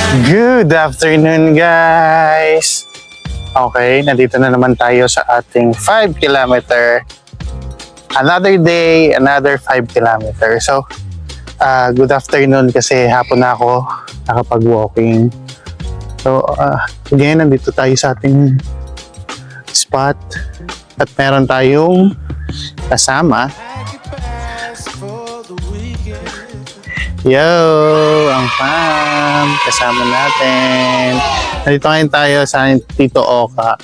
Good afternoon, guys! Okay, nandito na naman tayo sa ating 5 kilometer. Another day, another 5 kilometer. So, good afternoon kasi hapon na ako nakapag-walking. So, again, nandito tayo sa ating spot at meron tayong kasama. Yo, ang fam, kasama natin. Nandito ngayon tayo sa Tito Oka.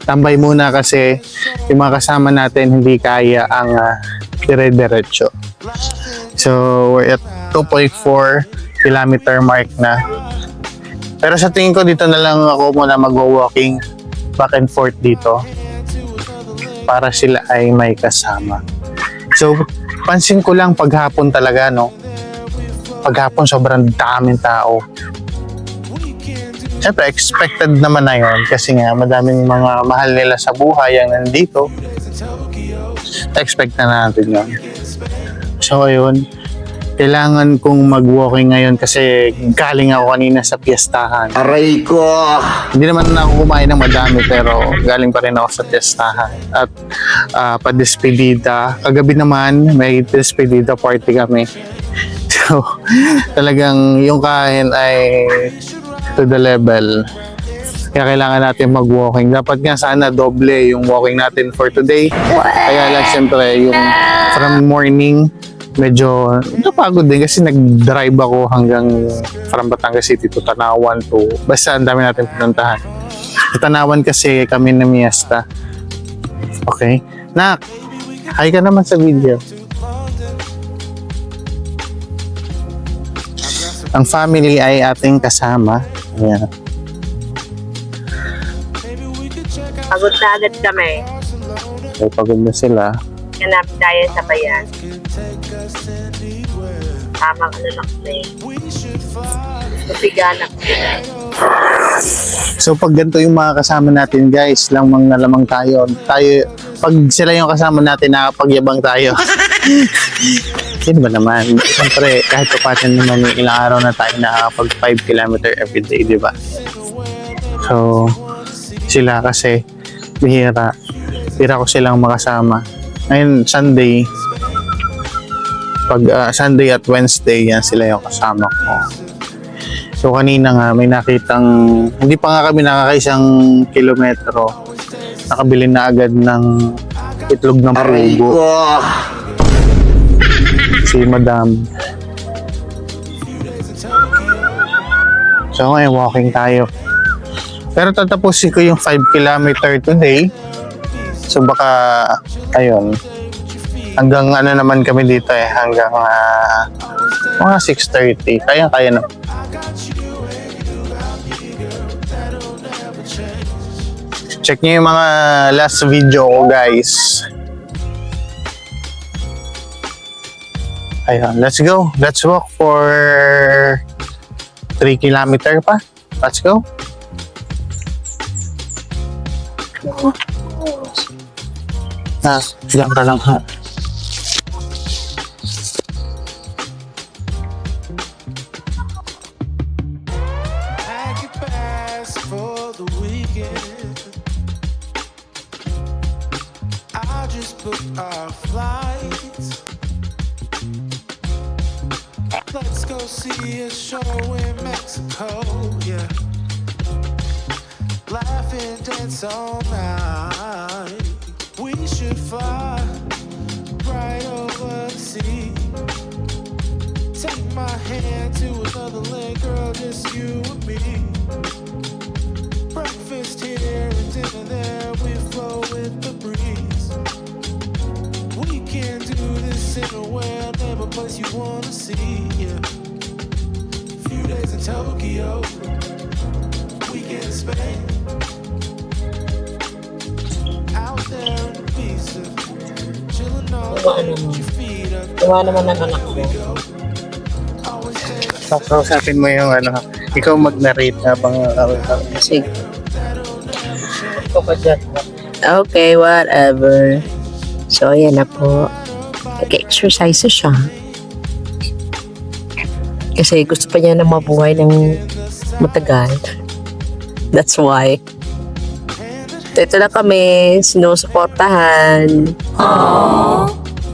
Tambay muna kasi yung mga kasama natin hindi kaya ang dire-diretso. So, we're at 2.4 kilometer mark na. Pero sa tingin ko dito na lang ako muna mag-walking back and forth dito para sila ay may kasama. So, pansin ko lang paghapon talaga, no? Paghapon sobrang daming tao. Siyempre, expected naman na yun kasi nga madaming mga mahal nila sa buhay ang nandito. Expect na natin yun. So, ayun. Kailangan kong mag-walking ngayon kasi galing ako kanina sa piyestahan. Aray ko! Hindi naman ako kumain ng madami pero galing pa rin ako sa piyestahan. At pa-despedida. Kagabi naman may despedida party kami. So, talagang yung kain ay to the level. Kaya kailangan natin mag-walking. Dapat nga sana doble yung walking natin for today. Kaya lang siyempre yung from morning medyo napagod din kasi nag-drive ako hanggang from Batangas City to Tanawan to basta ang dami natin pinuntahan. Sa Tanawan kasi kami na miesta. Okay? Nak, hi ka naman sa video. Ang family ay ating kasama. Ayan. Pagod na agad kami. Okay, pagod na sila. Hanap tayo sa bayan. Tamang ano lang eh. Mapiganak. So pag ganito yung mga kasama natin guys, lamang na lamang tayo. Pag sila yung kasama natin, nakapagyabang tayo. Sino ba naman? Siyempre, kahit pa patin naman yung ilang araw na tayo nakakapag 5 kilometer everyday, di ba? So, sila kasi, bihira. Bihira ko silang makasama. Ngayon, Sunday, pag Sunday at Wednesday, yan sila yung kasama ko. So, kanina nga, may nakitang, hindi pa nga kami nakakaisang kilometro, nakabili na agad ng itlog ng Aray pugo. ko! Si Madam. So ngayon walking tayo. Pero tatapusin ko yung 5 kilometer today. So baka ayun. Hanggang ano naman kami dito hanggang mga 6:30. Kaya na. Check niyo yung mga last video ko, guys. Ayun, let's go. Let's walk for 3 kilometer pa. Let's go. Diyan ka lang ha. Let's go see a show in Mexico, yeah. Laugh and dance all night. We should fly right over the sea. Take my hand to another land, girl, just you and me. Breakfast here and dinner there, we flow with the breeze. We can do this anywhere, never place you wanna see, yeah. Few days in Tokyo, weekend in Spain. Out there in Ibiza, chilling all day with your feet up. Gawa naman ng anak ko. Kausapin mo yung ikaw mag-narrate habang Sige. Okay, whatever. So, ayan na po. Nag-exercise siya. Kasi gusto pa niya na mabuhay ng matagal. That's why. Ito na kami, sinusuportahan.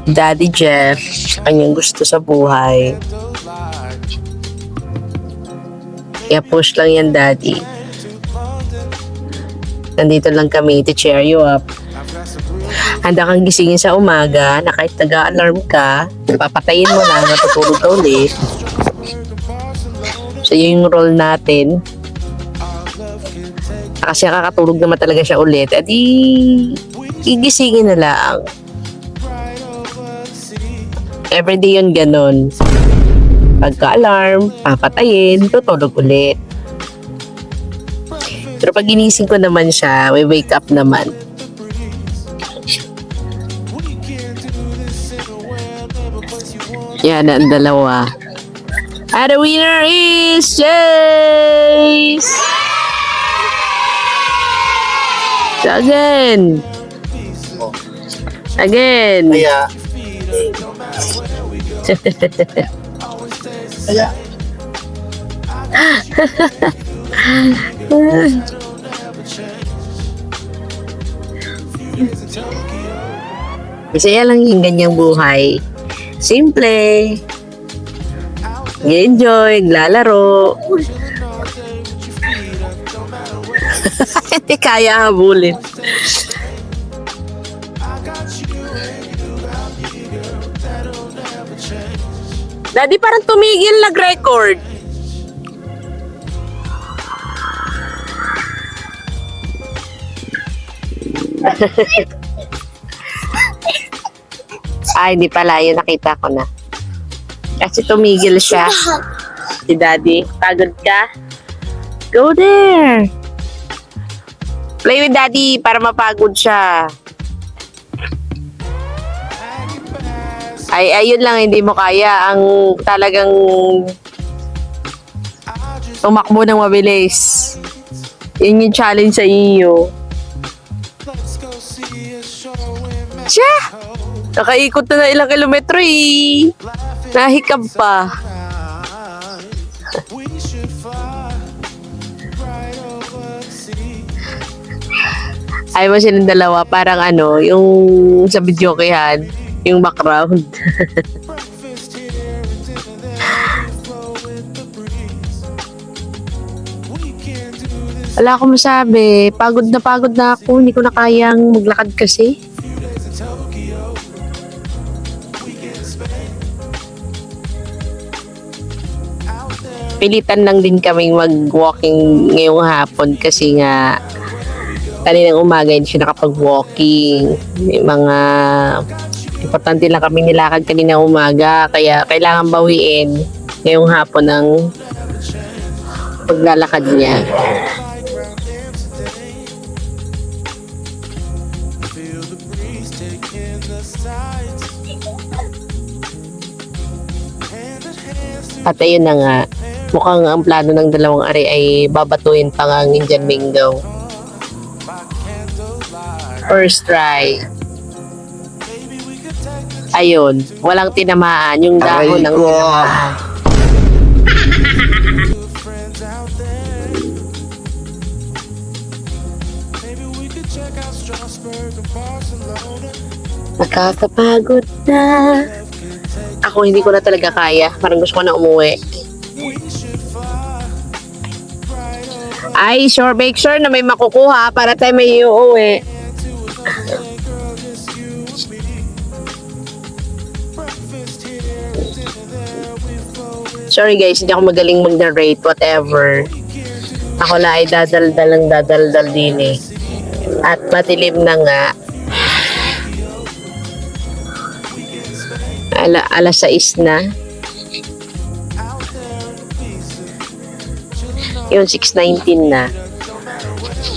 Daddy Jeff, kanyang gusto sa buhay. Kaya push lang yan, Daddy. Nandito lang kami to cheer you up. Handa kang gisingin sa umaga na kahit nag-alarm ka, papatayin mo lang, natutulog ka ulit. So, yun yung role natin. Kasi kakatulog naman talaga siya ulit. At igisingin na lang. Everyday yun ganon. Pagka-alarm, papatayin, tutulog ulit. Pero pag ginising ko naman siya, we wake up naman. Yan ang dalawa. And the winner is Jace! So again. Kaya, Masaya lang yung ganyang buhay. Simple. Enjoy, naglalaro. Hindi kaya habulin. Daddy, parang tumigil nag-record. Ay, hindi pala. Yun, nakita ko na. Kasi tumigil siya. Si Daddy, pagod ka? Go there. Play with Daddy para mapagod siya. Ay, ayun lang, hindi mo kaya. Ang talagang tumakbo ng mabilis. Yun yung challenge sa iyo. Siya! Nakaikot na ilang kilometro eh. Nahikab pa. Ay mo silang dalawa, parang ano, yung sa video kayan, yung background. Wala akong masabi. Pagod na ako. Hindi ko na kayang maglakad kasi. Pilitan lang din kaming mag-walking ngayong hapon kasi nga kaninang umaga hindi siya nakapag-walking. May mga importante lang kami nilakad kaninang umaga kaya kailangan bawiin ngayong hapon ng paglalakad niya. At ayun na nga, mukhang ang plano ng dalawang ari ay babatuin pa nga ang Indian Mingo. First try. Ayun, walang tinamaan. Yung dahon ng tinamaan. Nakakapagod na. Ako hindi ko na talaga kaya. Parang gusto ko na umuwi. Ay, sure, make sure na may makukuha para tayo may iuwi. Sorry guys, hindi ako magaling mag-narrate, whatever. Ako lang ay dadaldal din eh. At matilim na nga. Alas 6 na. Yun, 6:19 na.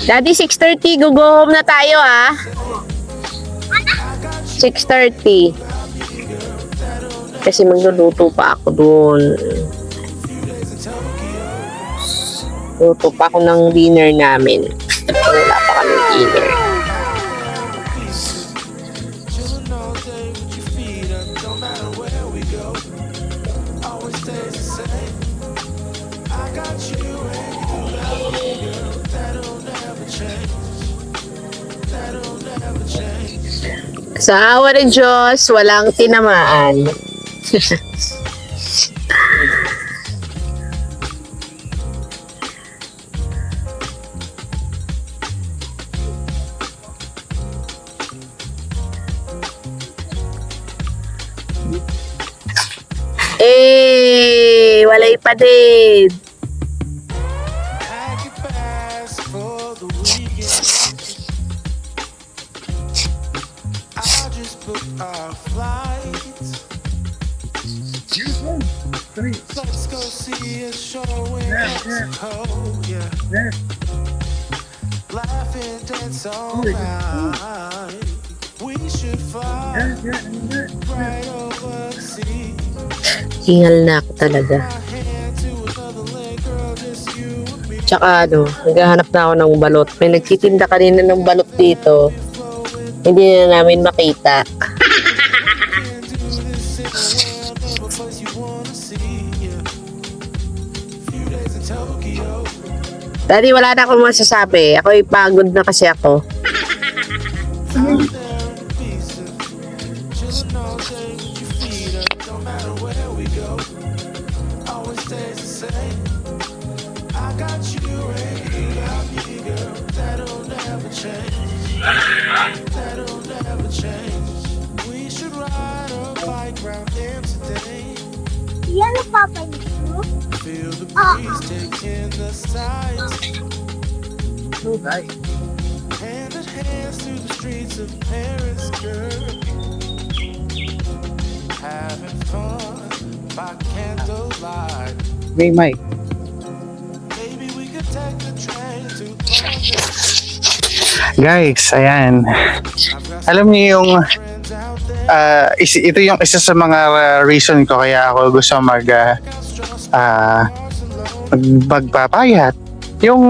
Daddy, 6:30. Go home na tayo, ah. 6:30. Kasi magluluto pa ako doon. Luto pa ako ng dinner namin. Wala pa kami dinner. No matter where we go, always stays the same. Sa awa ng Diyos, walang tinamaan. Walay pa din. Pack it fast for the weekend. I just booked our flights. Let's go see a show in Mexico. Yeah. Laugh and dance all night. We should fly right over the sea. Hingal na ako talaga. My hand to another leg, girl, just you and me. Tsaka naghahanap na ako ng balot. May nagtitinda kanina ng balot dito. Hindi na namin makita. Can do this in the world, never place you wanna see. Yeah. Few days in Tokyo. Daddy, wala na akong masasabi. Ako'y pagod na kasi ako. Out there in the pizza. Chillin' all day with your feet up. Don't matter where we go. Always stays the same. I got you and you got me, girl. That'll never change. That'll never change. We should ride a bike round Amsterdam. Yellow Papa you. Feel the breeze taking the sights. Hand in hand through the streets of Paris, girl. Having fun by candlelight. May mic. Maybe we could take the train to Guys, ayan. I've got Alam niyo yung friends out there. ito yung isa sa mga reason ko kaya ako gusto Got stressed magpapayat. Yung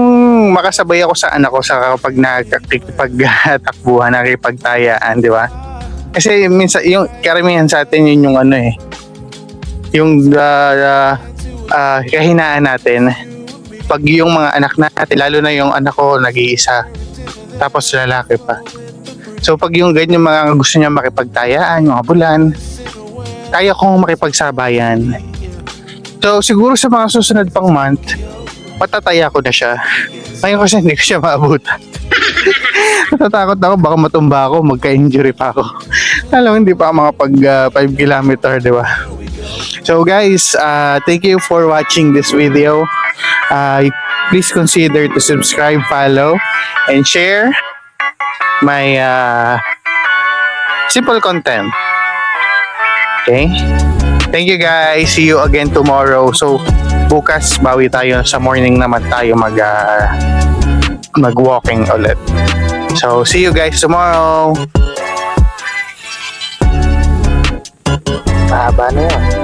makasabay ako sa anak ko sa kapag nakikipagtakbuhan, nakikipagtayaan, di ba? Kasi minsan, yung karamihan sa atin yun yung ano eh. Yung kahinaan natin. Pag yung mga anak natin, lalo na yung anak ko nag-iisa, tapos lalaki pa. So pag yung ganyan mga gusto niya makipagtayaan, mga bulan, kaya kong makipagsabayan. So siguro sa mga susunod pang month, patataya ko na siya. Ngayon kasi hindi ko siya maabutan. Natatakot ako, baka matumba ako, magka-injury pa ako. Alam mo, hindi pa ako makapag 5 kilometer, di ba? So guys, thank you for watching this video. Please consider to subscribe, follow, and share my simple content. Okay? Thank you guys. See you again tomorrow. So, bukas bawi tayo sa morning naman tayo mag-walking ulit. So, see you guys tomorrow. Mahaba na yun.